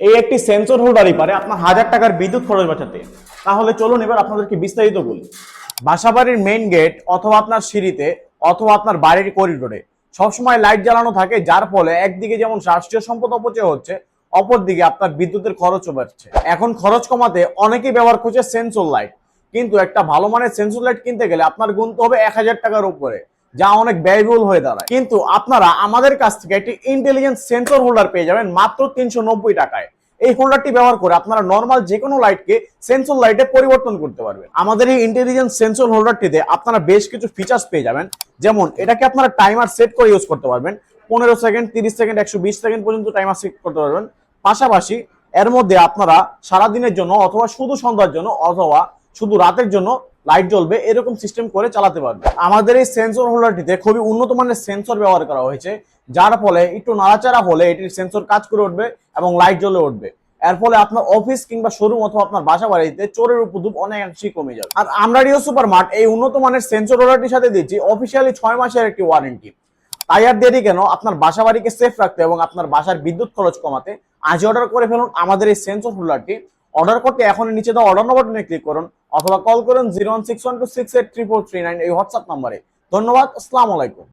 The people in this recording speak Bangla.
এই একটি সেন্সর হোল্ডারই পারে আপনার 1000 টাকার বিদ্যুৎ খরচ বাঁচাতে। তাহলে চলুন এবার আপনাদেরকে বিস্তারিত বলি। বাসাবাড়ির মেইন গেট অথবা আপনার সিঁড়িতে অথবা আপনার বাড়ির করিডোরে সবসময় লাইট জ্বালানো থাকে, যার ফলে একদিকে যেমন রাষ্ট্রীয় সম্পদ অপচয় হচ্ছে, অপরদিকে আপনার বিদ্যুতের খরচও বাড়ছে। এখন খরচ কমাতে অনেকেই ব্যবহার করছে সেন্সর লাইট, কিন্তু একটা ভালো মানের সেন্সর লাইট কিনতে গেলে আপনার গুনতে হবে 1000 টাকার উপরে, যা অনেক ব্যয়বহুল হয়ে দাঁড়ায়। কিন্তু আপনারা আমাদের কাছ থেকে একটি ইন্টেলিজেন্ট সেন্সর হোল্ডার পেয়ে যাবেন মাত্র 390 টাকায়। এই হোল্ডারটি ব্যবহার করে আপনারা নর্মাল যে কোনো লাইটকে সেন্সর লাইটে পরিবর্তন করতে পারবেন। আমাদের এই ইন্টেলিজেন্ট সেন্সর হোল্ডারটিতে আপনারা বেশ কিছু ফিচার্স পেয়ে যাবেন, যেমন এটাকে আপনারা টাইমার সেট করে ইউজ করতে পারবেন। 15 সেকেন্ড, 30 সেকেন্ড, 120 সেকেন্ড পর্যন্ত টাইমার সেট করতে পারবেন। পাশাপাশি এর মধ্যে আপনারা সারাদিনের জন্য অথবা শুধু সন্ধ্যার জন্য অথবা শুধু রাতের জন্য লাইট জ্বলবে এরকম সিস্টেম করে চালাতে পারবে। আমাদের এই সেন্সর হোল্ডারটিতে খুবই উন্নত মানের সেন্সর ব্যবহার করা হয়েছে, যার ফলে একটু নাড়াচাড়া হলে এটির সেন্সর কাজ করে উঠবে এবং লাইট জ্বলে উঠবে। এর ফলে আপনার অফিস কিংবা শোরুম অথবা আপনার বাসা বাড়িতে চোরের উপদ্রব অনেকাংশেই কমে যাবে। আর আমরা রিও সুপার মার্ট এই উন্নত মানের সেন্সর হোল্ডারটির সাথে দিচ্ছি অফিসিয়ালি 6 মাসের একটি ওয়ারেন্টি। তাই আর দেরি কেন, আপনার বাসা বাড়িকে সেফ রাখতে এবং আপনার বাসার বিদ্যুৎ খরচ কমাতে আজই অর্ডার করে ফেলুন আমাদের এই সেন্সর হোল্ডারটি। অর্ডার করতে এখনই নিচে দেওয়া অর্ডার নাও বাটনে ক্লিক করুন অথবা কল করুন 01612683439 এই হোয়াটসঅ্যাপ নম্বরে। ধন্যবাদ, আসসালামু আলাইকুম।